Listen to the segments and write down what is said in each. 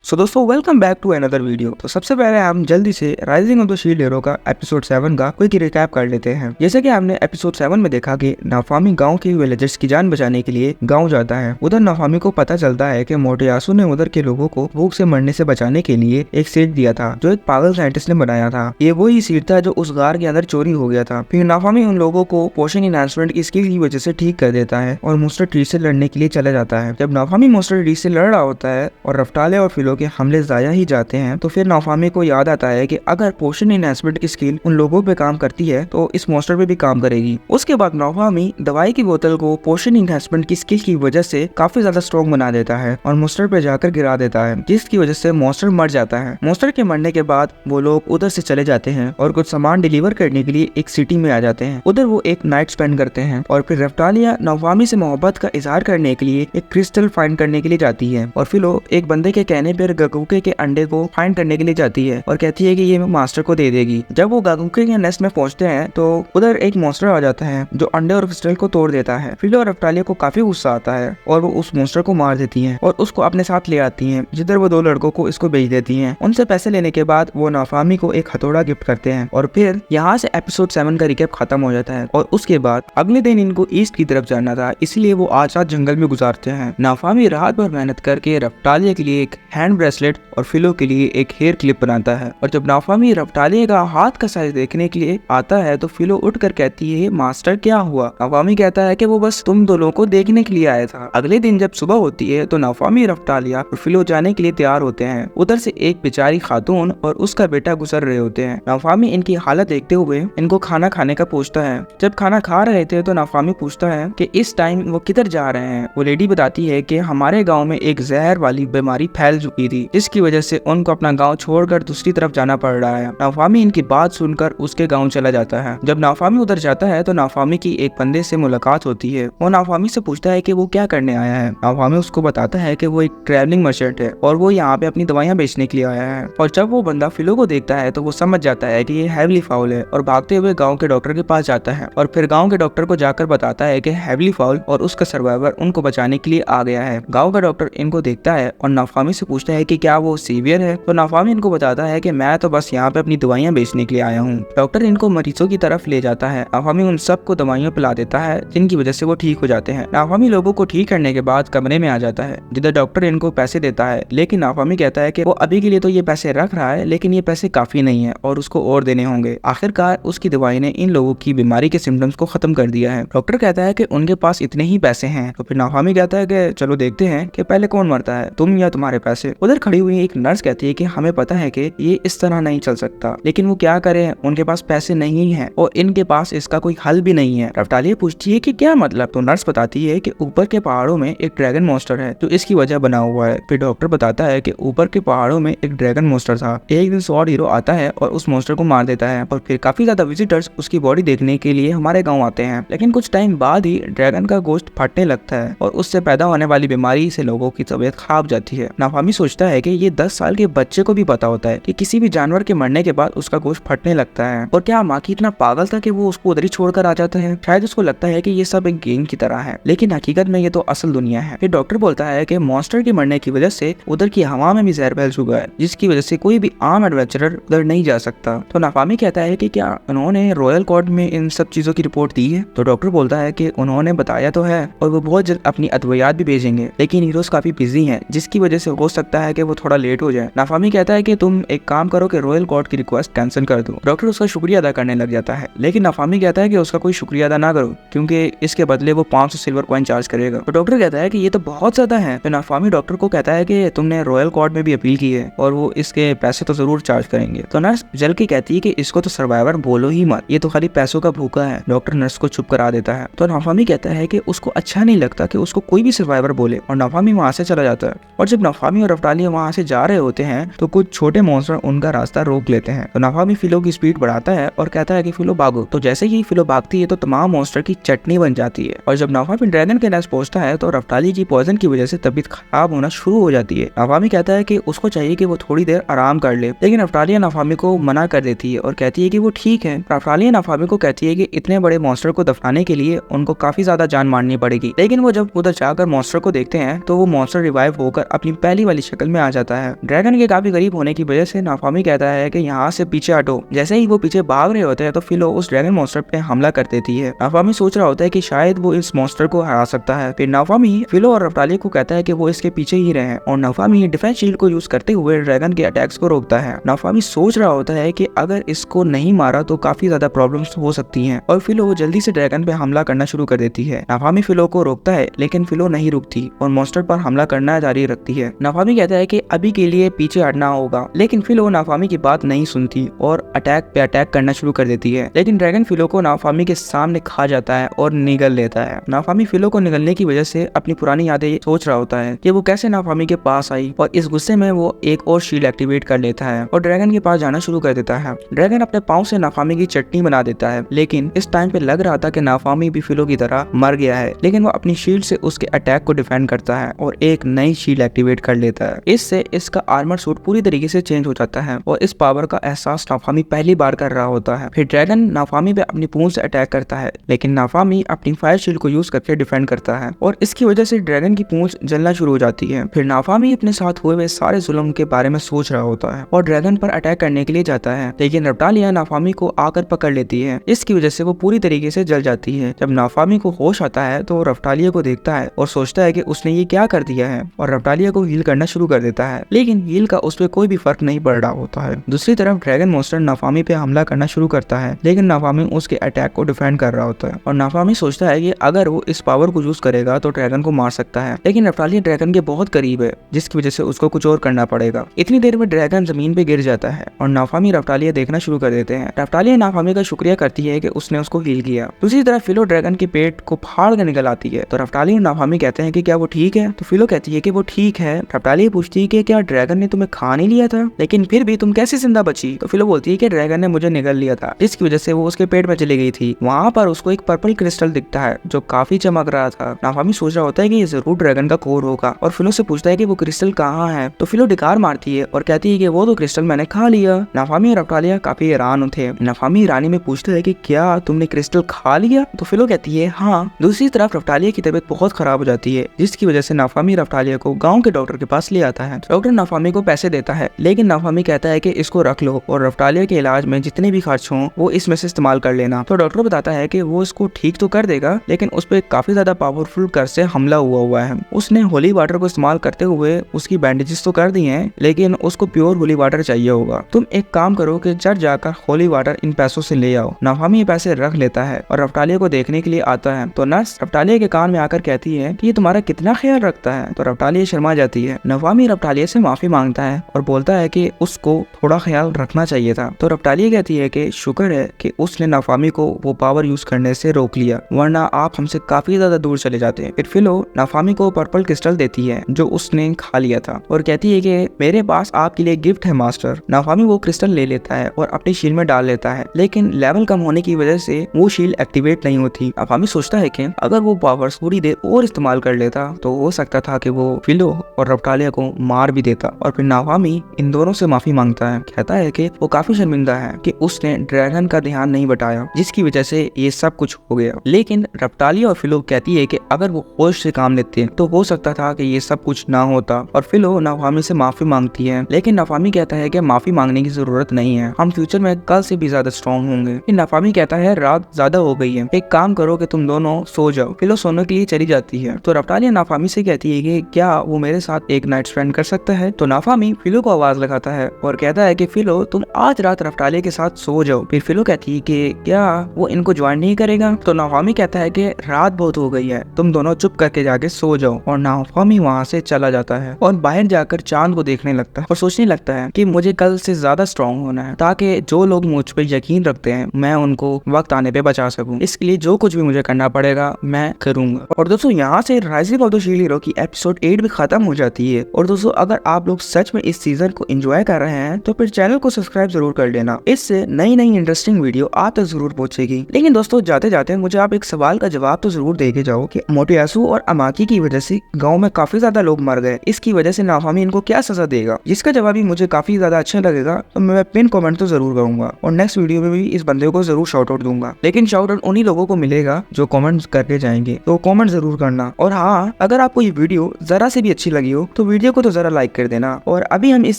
दोस्तों welcome back to another video. तो सबसे पहले हम जल्दी से rising of the shield hero का एपिसोड 7 का क्विक रिकैप कर लेते हैं। जैसे कि हमने एपिसोड 7 में देखा कि नाफामी गांव के विलेजर्स की जान बचाने के लिए गांव जाता है। उधर नाफामी को पता चलता है कि मोटेयासु ने उधर के लोगों को भूख से मरने से बचाने के लिए एक सीट दिया था जो एक पागल साइंटिस्ट ने बनाया था। ये वही सीट था जो उस गार के अंदर चोरी हो गया था। फिर नाफामी उन लोगों को पोशन इनहांसमेंट की स्किल की वजह से ठीक कर देता है और मोस्टर ट्री से लड़ने के लिए चला जाता है। जब नाफामी मोस्टर ट्री से लड़ रहा होता है और रफ्ताले और फिलो के हमले जाया ही जाते हैं तो फिर नाफामी को याद आता है कि अगर पोशन इनहांसमेंट की स्किल उन लोगों पे काम करती है तो इस मोस्टर पे भी काम करेगी। उसके बाद नाफामी दवाई की बोतल को पोशन इनहांसमेंट की स्किल की वजह से काफी ज्यादा स्ट्रॉन्ग बना देता है और मोस्टर पे जाकर गिरा देता है, जिसकी वजह से मोस्टर मर जाता है। मोस्टर के मरने के बाद वो लोग उधर से चले जाते हैं और कुछ सामान डिलीवर करने के लिए एक सिटी में आ जाते हैं। उधर वो एक नाइट स्पेंड करते हैं और फिर रफ्तालिया नाफामी से मोहब्बत का इजहार करने के लिए एक क्रिस्टल फाइंड करने के लिए जाती है और फिलो एक बंदे के कहने पर गगुके के अंडे को फाइंड करने के लिए जाती है और कहती है कि ये मास्टर को दे देगी। जब वो गगुके के नेस्ट में पहुंचते हैं तो उधर एक मॉन्स्टर आ जाता है जो अंडे और क्रिस्टल को तोड़ देता है। फिलो और रफ्तालिया को काफी गुस्सा आता है और वो उस मॉन्स्टर को मार देती है और उसको अपने साथ ले आती है, जिधर वो दो लड़कों को इसको बेच देती है। उनसे पैसे लेने के बाद वो नाफामी को एक हथौड़ा गिफ्ट करते हैं और फिर यहाँ से एपिसोड 7 का रिकैप खत्म हो जाता है। और उसके बाद अगले दिन इनको ईस्ट की तरफ जाना था, इसलिए वो आज रात जंगल में गुजारते हैं। नाफामी रात भर मेहनत करके रफ्तालिया के लिए एक हैंड ब्रेसलेट और फिलो के लिए एक हेयर क्लिप बनाता है और जब नाफामी रफ्तालिया का हाथ का साइज देखने के लिए आता है तो फिलो उठकर कहती है, मास्टर क्या हुआ? नाफामी कहता है कि वो बस तुम दोनों को देखने के लिए आया था। अगले दिन जब सुबह होती है तो नाफामी रफ्तालिया और फिलो जाने के लिए तैयार होते हैं। उधर से एक बेचारी खातून और उसका बेटा गुजर रहे होते हैं। नाफामी इनकी हालत देखते हुए इनको खाना खाने का पूछता है। जब खाना खा रहे थे तो नाफामी पूछता है कि इस टाइम वो किधर जा रहे हैं। वो लेडी बताती है कि हमारे गाँव में एक जहर वाली बीमारी फैल चुकी थी, जिसकी वजह से उनको अपना गाँव छोड़कर दूसरी तरफ जाना पड़ रहा है। नाफामी इनकी बात सुनकर उसके गांव चला जाता है। जब नाफामी उधर जाता है तो नाफामी की एक बंदे से मुलाकात होती है। वो नाफामी से पूछता है कि वो क्या करने आया है। नाफामी उसको बताता है कि वो एक ट्रैवलिंग मर्चेंट है और वो यहाँ पे अपनी दवाइयाँ बेचने के लिए आया है। और जब वो बंदा फिलो को देखता है तो वो समझ जाता है कि ये हेवली फाउल है और भागते हुए गाँव के डॉक्टर के पास जाता है और फिर गाँव के डॉक्टर को जाकर बताता है कि हेवली फाउल और उसका सर्वाइवर उनको बचाने के लिए आ गया है। गाँव का डॉक्टर इनको देखता है और नाफामी से पूछता है कि क्या वो सीवियर है। तो नाफामी इनको बताता है कि मैं तो बस यहाँ पे अपनी दवाइयाँ बेचने के लिए आया हूँ। डॉक्टर इनको मरीजों की तरफ ले जाता है। नाफामी उन सबको दवाइयाँ पिला देता है जिनकी वजह से वो ठीक हो जाते हैं। नाफामी लोगों को ठीक करने के बाद कमरे में आ जाता है जिधर डॉक्टर इनको पैसे देता है, लेकिन नाफामी कहता है कि वो अभी के लिए तो ये पैसे रख रहा है लेकिन ये पैसे काफी नहीं है और उसको और देने होंगे। आखिरकार उसकी दवाई ने इन लोगों की बीमारी के सिम्टम्स को खत्म कर दिया है। डॉक्टर कहता है कि उनके पास इतने ही पैसे हैं। तो फिर नाफामी कहता है कि चलो देखते हैं कि पहले कौन मरता है, तुम या तुम्हारे पैसे। उधर खड़ी हुई एक नर्स कहती है कि हमें पता है कि ये इस तरह नहीं चल सकता, लेकिन वो क्या करे, उनके पास पैसे नहीं है और इनके पास इसका कोई हल भी नहीं है। रफ्तालिया पूछती है कि क्या मतलब? तो नर्स बताती है कि ऊपर के पहाड़ों में एक ड्रैगन मॉन्स्टर है जो इसकी वजह बना हुआ है। फिर डॉक्टर बताता है कि ऊपर के पहाड़ों में एक ड्रैगन मॉन्स्टर था। एक दिन स्वॉर्ड हीरो आता है और उस मॉन्स्टर को मार देता है और फिर काफी ज्यादा विजिटर्स उसकी बॉडी देखने के लिए हमारे गाँव आते हैं। लेकिन कुछ टाइम बाद ही ड्रैगन का गोश्त फटने लगता है और उससे पैदा होने वाली बीमारी से लोगों की तबीयत खराब जाती है। नाफामी सोचता है कि ये 10 साल के बच्चे को भी पता होता है कि किसी भी जानवर के मरने के बाद उसका गोश्त फटने लगता है और क्या माकी इतना पागल था कि वो उसको उधर ही छोड़कर आ जाता है। शायद उसको लगता है कि ये सब एक गेम की तरह है, लेकिन हकीकत में ये तो असल दुनिया है। फिर डॉक्टर बोलता है कि मॉन्स्टर के मरने की वजह से उधर की हवा में भी जहर फैल चुका है, जिसकी वजह से कोई भी आम एडवेंचरर उधर नहीं जा सकता। तो नाफामी कहता है कि क्या उन्होंने रॉयल कोर्ट में इन सब चीजों की रिपोर्ट दी है? तो डॉक्टर बोलता है कि उन्होंने बताया तो है और वो बहुत जल्द अपनी अद्वियात भी भेजेंगे, लेकिन हीरोज काफी बिजी हैं, जिसकी वजह से हो सकता है कि वो थोड़ा लेट हो जाए। नाफामी कहता है कि तुम एक काम करो कि रॉयल कोर्ट की रिक्वेस्ट कैंसिल कर दो। डॉक्टर उसका शुक्रिया अदा करने लग जाता है, लेकिन नाफामी कहता है कि उसका कोई शुक्रिया अदा ना करो क्योंकि इसके बदले वो 500 सिल्वर कॉइन चार्ज करेगा। तो डॉक्टर कहता है कि ये तो बहुत ज्यादा है। तो नाफामी डॉक्टर को कहता है कि तुमने रॉयल कोर्ट में भी अपील की है और वो इसके पैसे तो जरूर चार्ज करेंगे। तो नर्स जल के कहती है कि इसको तो सर्वाइवर बोलो ही मत, ये तो खाली पैसों का भूखा है। डॉक्टर नर्स को चुप करा देता है। तो नाफामी कहता है कि उसको अच्छा नहीं लगता कि उसको कोई भी सर्वाइवर बोले और नाफामी वहाँ से चला जाता है। और जब नाफामी और रफ्तालिया वहाँ से जा रहे होते हैं तो कुछ छोटे मॉन्स्टर उनका रास्ता रोक लेते हैं। तो नाफामी फिलो की स्पीड बढ़ाता है और कहता है कि फिलो भागो। तो जैसे ही फिलो भागती है तो तमाम मॉन्स्टर की चटनी बन जाती है। और जब नाफामी ड्रैगन के नेस्ट पहुंचता है तो रफ्तालिया की पॉइजन की वजह से तबीयत खराब होना शुरू हो जाती है। नाफामी कहता है कि उसको चाहिए कि वो थोड़ी देर आराम कर ले, लेकिन रफ्तालिया नाफामी को मना कर देती है और कहती है कि वो ठीक है। रफ्तालिया नाफामी को कहती है कि इतने बड़े मॉन्स्टर को दफनाने के लिए उनको काफी ज्यादा जान मारनी पड़ेगी। लेकिन वो जब उधर जाकर मॉन्स्टर को देखते हैं तो वो मॉन्स्टर रिवाइव होकर अपनी पहली वाली शक्ल सर्कल में आ जाता है। ड्रैगन के काफी करीब होने की वजह से नाफामी कहता है कि यहाँ से पीछे हटो। जैसे ही वो पीछे भाग रहे होते हैं तो फिलो उस ड्रैगन मॉन्स्टर पे हमला कर देती है। नाफामी सोच रहा होता है कि शायद वो इस मॉन्स्टर को हरा सकता है। फिर नाफामी फिलो और रफ्तालिया को कहता है कि वो इसके पीछे ही रहे और नाफामी डिफेंस शील्ड को यूज करते हुए ड्रैगन के अटैक्स को रोकता है। नाफामी सोच रहा होता है कि अगर इसको नहीं मारा तो काफी ज्यादा प्रॉब्लम्स हो सकती हैं और फिलो जल्दी से ड्रैगन पे हमला करना शुरू कर देती है। नाफामी फिलो को रोकता है लेकिन फिलो नहीं रुकती और मॉन्स्टर पर हमला करना जारी रखती है। नाफामी कहता है कि अभी के लिए पीछे हटना होगा, लेकिन फिलो नाफामी की बात नहीं सुनती और अटैक पे अटैक करना शुरू कर देती है। लेकिन ड्रैगन फिलो को नाफामी के सामने खा जाता है और निगल लेता है। नाफामी फिलो को निगलने की वजह से अपनी पुरानी यादें सोच रहा होता है कि वो कैसे नाफामी के पास आई और इस गुस्से में वो एक और शील्ड एक्टिवेट कर लेता है और ड्रैगन के पास जाना शुरू कर देता है। ड्रैगन अपने पाँव से नाफामी की चटनी बना देता है, लेकिन इस टाइम पे लग रहा था कि नाफामी भी फिलो की तरह मर गया है, लेकिन वो अपनी शील्ड से उसके अटैक को डिफेंड करता है और एक नई शील्ड एक्टिवेट कर लेता है। इससे इसका आर्मर सूट पूरी तरीके से चेंज हो जाता है और इस पावर का एहसास नाफामी पहली बार कर रहा होता है। फिर ड्रैगन नाफामी पे अपनी पूंछ से अटैक करता है, लेकिन नाफामी अपनी फायर शील्ड को यूज करके डिफेंड करता है और इसकी वजह से ड्रैगन की पूंछ जलना शुरू हो जाती है। फिर नाफामी अपने साथ हुए सारे जुल्म के बारे में सोच रहा होता है और ड्रैगन पर अटैक करने के लिए जाता है, लेकिन रफ्तालिया नाफामी को आकर पकड़ लेती है। इसकी वजह से वो पूरी तरीके से जल जाती है। जब नाफामी को होश आता है तो रफ्तालिया को देखता है और सोचता है कि उसने ये क्या कर दिया है और रफ्तालिया को हील करना शुरू कर देता है, लेकिन हील का उस पर कोई भी फर्क नहीं पड़ रहा होता है। दूसरी तरफ ड्रैगन मॉन्स्टर नाफामी पे हमला करना शुरू करता है, लेकिन नाफामी उसके अटैक को डिफेंड कर रहा होता है और नाफामी सोचता है कि अगर वो इस पावर को यूज करेगा तो ड्रैगन को मार सकता है, लेकिन रफ्तालिया ड्रैगन के बहुत करीब है, जिसकी वजह से उसको कुछ और करना पड़ेगा। इतनी देर में ड्रैगन जमीन पे गिर जाता है और नाफामी रफ्तालिया देखना शुरू कर देते हैं। रफ्तालिया नाफामी का शुक्रिया करती है कि उसने उसको हील किया। दूसरी तरफ फिलो ड्रैगन के पेट को फाड़ कर निकल आती है तो रफ्तालिया और नाफामी कहते हैं कि क्या वो ठीक है, तो फिलो कहती है कि वो ठीक है। रफ्तालिया पूछती है कि क्या ड्रैगन ने तुम्हें खा नहीं लिया था, लेकिन फिर भी तुम कैसे जिंदा बची, तो फिलो बोलती है कि ड्रैगन ने मुझे निगल लिया था, जिसकी वजह से वो उसके पेट में चली गई थी। वहाँ पर उसको एक पर्पल क्रिस्टल दिखता है जो काफी चमक रहा था। नाफामी सोच रहा होता है कि ये जरूर ड्रैगन का कोर होगा और फिलो से पूछता है कि वो क्रिस्टल कहाँ है, तो फिलो डिकार मारती है और कहती है कि वो तो क्रिस्टल मैंने खा लिया। नाफामी और रफ्तालिया काफी हैरान थे। नाफामी रानी में पूछता है कि क्या तुमने क्रिस्टल खा लिया, तो फिलो कहती है हाँ। दूसरी तरफ रफ्तालिया की तबीयत बहुत खराब हो जाती है, जिसकी वजह से नाफामी रफ्तालिया को गाँव के डॉक्टर के पास ले आता है। डॉक्टर नाफामी को पैसे देता है, लेकिन नाफामी कहता है कि इसको रख लो और रफ्तालिया के इलाज में जितने भी खर्च हों वो इसमें से इस्तेमाल कर लेना। तो डॉक्टर बताता है कि वो इसको ठीक तो कर देगा, लेकिन उस पर काफी ज्यादा पावरफुल कर्ज से हमला हुआ है। उसने होली वाटर को इस्तेमाल करते हुए उसकी बैंडेजेस तो कर दी हैं, लेकिन उसको प्योर होली वाटर चाहिए होगा। तुम एक काम करो कि चढ़ जाकर होली वाटर इन पैसों से ले आओ। नाफामी ये पैसे रख लेता है और रफ्तालिया को देखने के लिए आता है, तो नर्स रफ्तालिया के कान में आकर कहती है कि ये तुम्हारा कितना ख्याल रखता है, तो रफ्तालिया शर्मा जाती है। नाफामी रफ्तालिया से माफी मांगता है और बोलता है कि उसको थोड़ा ख्याल रखना चाहिए था, तो रफ्तालिया कहती है कि शुक्र है कि उसने नाफामी को वो पावर यूज करने से रोक लिया, वरना आप हमसे काफी ज्यादा दूर चले जाते। फिर फिलो नाफामी को पर्पल क्रिस्टल देती है जो उसने खा लिया था और कहती है कि मेरे पास आपके लिए गिफ्ट है मास्टर। नाफामी वो क्रिस्टल ले लेता है और अपनी शील्ड में डाल लेता है, लेकिन लेवल कम होने की वजह से वो शील्ड एक्टिवेट नहीं होती। नाफामी सोचता है कि अगर वो पावर्स थोड़ी देर और इस्तेमाल कर लेता तो हो सकता था कि वो फिलो और रफ्तालिया को मार भी देता। और फिर नाफामी इन दोनों से माफी मांगता है, कहता है कि वो काफी शर्मिंदा है कि उसने ड्रैगन का ध्यान नहीं बटाया, जिसकी वजह से ये सब कुछ हो गया। लेकिन रफ्तालिया और फिलो कहती है कि अगर वो होश से काम लेते तो हो सकता था कि ये सब कुछ ना होता। और फिलो नाफामी से माफी मांगती है, लेकिन नाफामी कहता है कि माफी मांगने की जरूरत नहीं है, हम फ्यूचर में कल से भी ज्यादा स्ट्रॉन्ग होंगे। नाफामी कहता है रात ज्यादा हो गई है, एक काम करो कि तुम दोनों सो जाओ। फिलो सोने के लिए चली जाती है, तो रफ्तालिया नाफामी से कहती है कि क्या वो मेरे साथ एक नाइट स्पेंड कर सकता है, तो नाफामी फिलो को आवाज लगाता है और कहता है कि फिलो तुम आज रात रफ्तालिया के साथ सो जाओ। फिर फिलो कहती है कि क्या वो इनको ज्वाइन नहीं करेगा, तो नाफामी कहता है कि रात बहुत हो गई है, तुम दोनों चुप करके जाके सो जाओ। और नाफामी वहाँ से चला जाता है और बाहर जाकर चांद को देखने लगता है और सोचने लगता है कि मुझे कल से ज्यादा स्ट्रॉन्ग होना है, ताकि जो लोग मुझ पर यकीन रखते हैं मैं उनको वक्त आने पे बचा सकूं। इसके लिए जो कुछ भी मुझे करना पड़ेगा मैं करूंगा। और दोस्तों यहाँ से rising of the shield hero की एपिसोड 8 भी खत्म हो जाती है। और दोस्तों अगर आप लोग सच में इस सीजन को एंजॉय कर रहे हैं तो फिर चैनल को सब्सक्राइब जरूर कर लेना, इससे नई नई इंटरेस्टिंग वीडियो आप तक जरूर पहुंचेगी। लेकिन दोस्तों जाते जाते मुझे आप एक सवाल का जवाब तो जरूर दे के जाओ कि मोटोयासु और अमाकी की वजह से गाँव में काफी ज्यादा लोग मर गए, इसकी वजह से नाफामी इनको क्या सजा देगा? जिसका जवाब भी मुझे काफी ज्यादा अच्छा लगेगा तो मैं पिन कमेंट तो जरूर करूंगा और नेक्स्ट वीडियो में भी इस बंदे को जरूर शाउट आउट दूंगा। लेकिन शाउट आउट उन्हीं लोगों को मिलेगा जो कमेंट करके जाएंगे, तो कमेंट जरूर करना। और हाँ, अगर आपको ये वीडियो जरा से भी अच्छी लगी हो तो वीडियो वीडियो को तो जरा लाइक कर देना। और अभी हम इस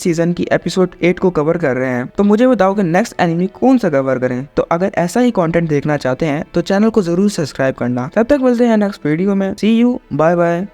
सीजन की एपिसोड 8 को कवर कर रहे हैं, तो मुझे बताओ कि नेक्स्ट एनिमी कौन सा कवर करें। तो अगर ऐसा ही कंटेंट देखना चाहते हैं तो चैनल को जरूर सब्सक्राइब करना। तब तक मिलते हैं नेक्स्ट वीडियो में। सी यू, बाय बाय।